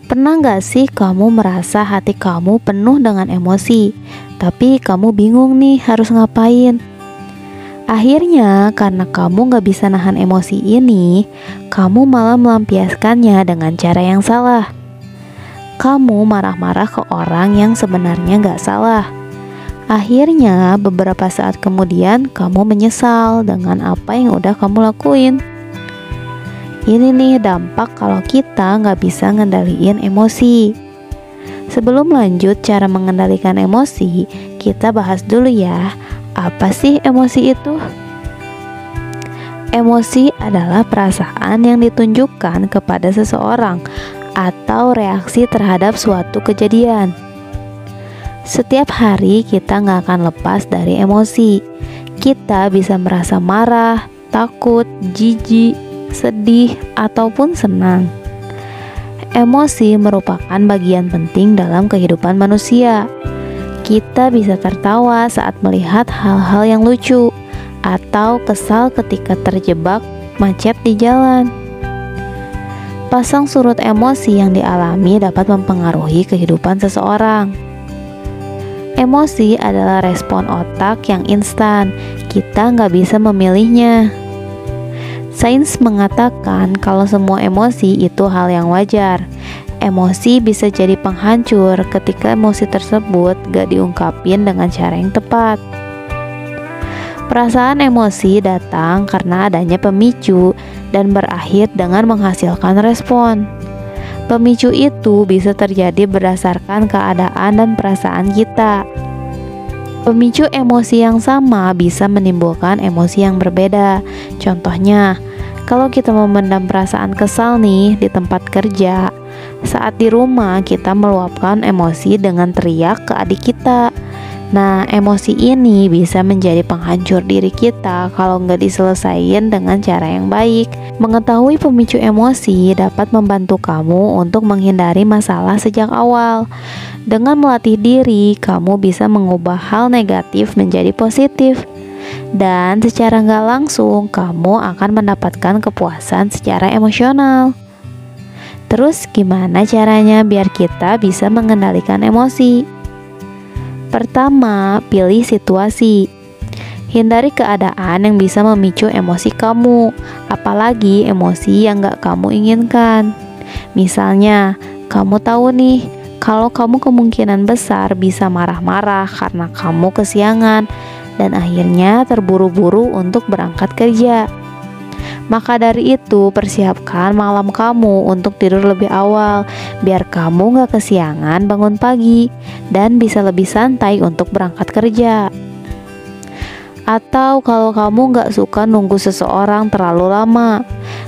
Pernah gak sih kamu merasa hati kamu penuh dengan emosi, tapi kamu bingung nih harus ngapain? Akhirnya karena kamu gak bisa nahan emosi ini, kamu malah melampiaskannya dengan cara yang salah. Kamu marah-marah ke orang yang sebenarnya gak salah. Akhirnya beberapa saat kemudian kamu menyesal dengan apa yang udah kamu lakuin. Ini nih dampak kalau kita nggak bisa ngendaliin emosi. Sebelum lanjut cara mengendalikan emosi, kita bahas dulu ya, apa sih emosi itu? Emosi adalah perasaan yang ditunjukkan kepada seseorang atau reaksi terhadap suatu kejadian. Setiap hari kita nggak akan lepas dari emosi. Kita bisa merasa marah, takut, jijik, sedih, ataupun senang. Emosi merupakan bagian penting dalam kehidupan manusia. Kita bisa tertawa saat melihat hal-hal yang lucu, atau kesal ketika terjebak macet di jalan. Pasang surut emosi yang dialami dapat mempengaruhi kehidupan seseorang. Emosi adalah respon otak yang instan, kita nggak bisa memilihnya. Sains mengatakan kalau semua emosi itu hal yang wajar. Emosi bisa jadi penghancur ketika emosi tersebut gak diungkapin dengan cara yang tepat. Perasaan emosi datang karena adanya pemicu dan berakhir dengan menghasilkan respon. Pemicu itu bisa terjadi berdasarkan keadaan dan perasaan kita. Pemicu emosi yang sama bisa menimbulkan emosi yang berbeda. Contohnya, kalau kita memendam perasaan kesal nih di tempat kerja, saat di rumah kita meluapkan emosi dengan teriak ke adik kita. Nah, emosi ini bisa menjadi penghancur diri kita kalau nggak diselesaikan dengan cara yang baik. Mengetahui pemicu emosi dapat membantu kamu untuk menghindari masalah sejak awal. Dengan melatih diri, kamu bisa mengubah hal negatif menjadi positif. Dan secara nggak langsung, kamu akan mendapatkan kepuasan secara emosional. Terus gimana caranya biar kita bisa mengendalikan emosi? Pertama, pilih situasi. Hindari keadaan yang bisa memicu emosi kamu, apalagi emosi yang gak kamu inginkan. Misalnya, kamu tahu nih, kalau kamu kemungkinan besar bisa marah-marah karena kamu kesiangan dan akhirnya terburu-buru untuk berangkat kerja. Maka dari itu, persiapkan malam kamu untuk tidur lebih awal, biar kamu gak kesiangan bangun pagi dan bisa lebih santai untuk berangkat kerja. Atau kalau kamu gak suka nunggu seseorang terlalu lama,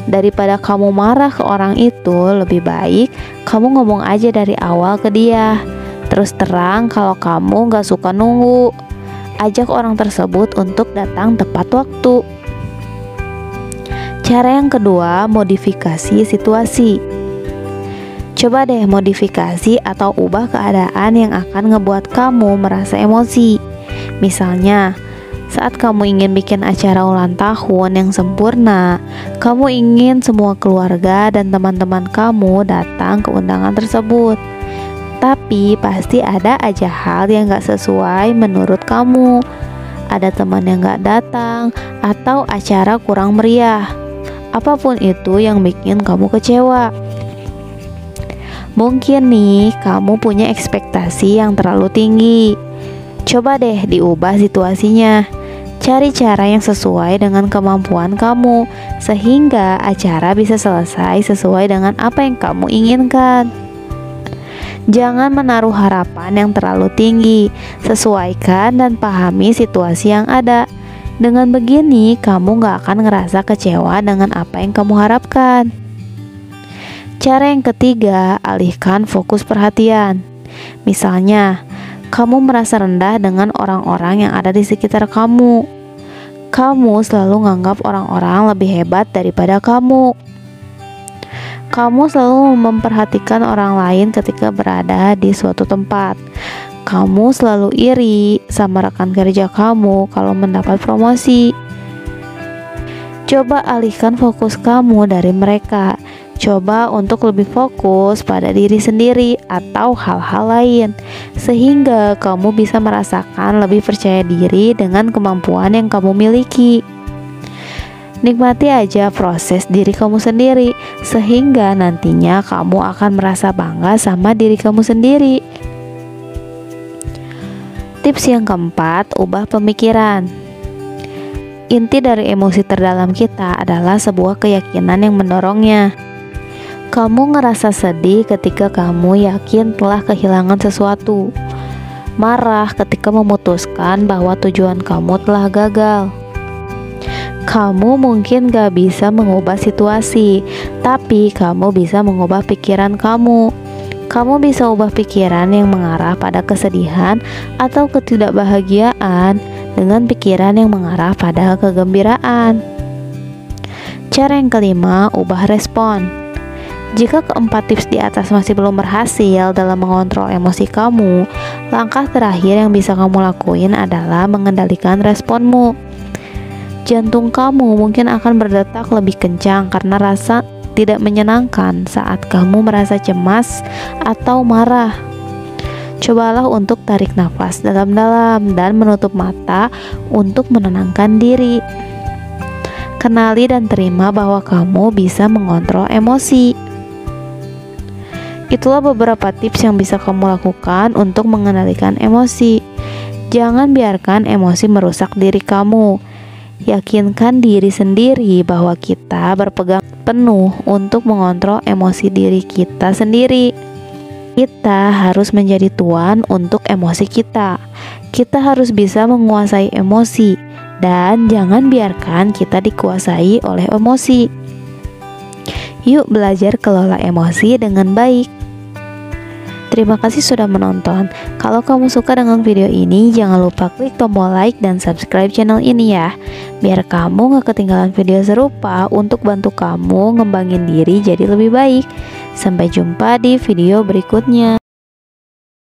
daripada kamu marah ke orang itu, lebih baik kamu ngomong aja dari awal ke dia. Terus terang kalau kamu gak suka nunggu, ajak orang tersebut untuk datang tepat waktu. Cara yang kedua, modifikasi situasi. Coba deh modifikasi atau ubah keadaan yang akan ngebuat kamu merasa emosi. Misalnya, saat kamu ingin bikin acara ulang tahun yang sempurna, kamu ingin semua keluarga dan teman-teman kamu datang ke undangan tersebut. Tapi pasti ada aja hal yang gak sesuai menurut kamu. Ada teman yang gak datang, atau acara kurang meriah. Apapun itu yang bikin kamu kecewa. Mungkin nih kamu punya ekspektasi yang terlalu tinggi. Coba deh diubah situasinya. Cari cara yang sesuai dengan kemampuan kamu, sehingga acara bisa selesai sesuai dengan apa yang kamu inginkan. Jangan menaruh harapan yang terlalu tinggi. Sesuaikan dan pahami situasi yang ada. Dengan begini, kamu gak akan ngerasa kecewa dengan apa yang kamu harapkan. Cara yang ketiga, alihkan fokus perhatian. Misalnya, kamu merasa rendah dengan orang-orang yang ada di sekitar kamu. Kamu selalu menganggap orang-orang lebih hebat daripada kamu. Kamu selalu memperhatikan orang lain ketika berada di suatu tempat. Kamu selalu iri sama rekan kerja kamu kalau mendapat promosi. Coba alihkan fokus kamu dari mereka. Coba untuk lebih fokus pada diri sendiri atau hal-hal lain, sehingga kamu bisa merasakan lebih percaya diri dengan kemampuan yang kamu miliki. Nikmati aja proses diri kamu sendiri, sehingga nantinya kamu akan merasa bangga sama diri kamu sendiri. Tips yang keempat, ubah pemikiran. Inti dari emosi terdalam kita adalah sebuah keyakinan yang mendorongnya. Kamu ngerasa sedih ketika kamu yakin telah kehilangan sesuatu, marah ketika memutuskan bahwa tujuan kamu telah gagal. Kamu mungkin gak bisa mengubah situasi, tapi kamu bisa mengubah pikiran kamu. Kamu bisa ubah pikiran yang mengarah pada kesedihan atau ketidakbahagiaan dengan pikiran yang mengarah pada kegembiraan. Cara yang kelima, ubah respon. Jika keempat tips di atas masih belum berhasil dalam mengontrol emosi kamu, langkah terakhir yang bisa kamu lakuin adalah mengendalikan responmu. Jantung kamu mungkin akan berdetak lebih kencang karena rasa tidak menyenangkan saat kamu merasa cemas atau marah. Cobalah untuk tarik nafas dalam-dalam dan menutup mata untuk menenangkan diri. Kenali dan terima bahwa kamu bisa mengontrol emosi. Itulah beberapa tips yang bisa kamu lakukan untuk mengendalikan emosi. Jangan biarkan emosi merusak diri kamu. Yakinkan diri sendiri bahwa kita berpegang penuh untuk mengontrol emosi diri kita sendiri. Kita harus menjadi tuan untuk emosi kita. Kita harus bisa menguasai emosi, dan jangan biarkan kita dikuasai oleh emosi. Yuk belajar kelola emosi dengan baik. Terima kasih sudah menonton. Kalau kamu suka dengan video ini, jangan lupa klik tombol like dan subscribe channel ini ya, biar kamu gak ketinggalan video serupa untuk bantu kamu ngembangin diri jadi lebih baik. Sampai jumpa di video berikutnya.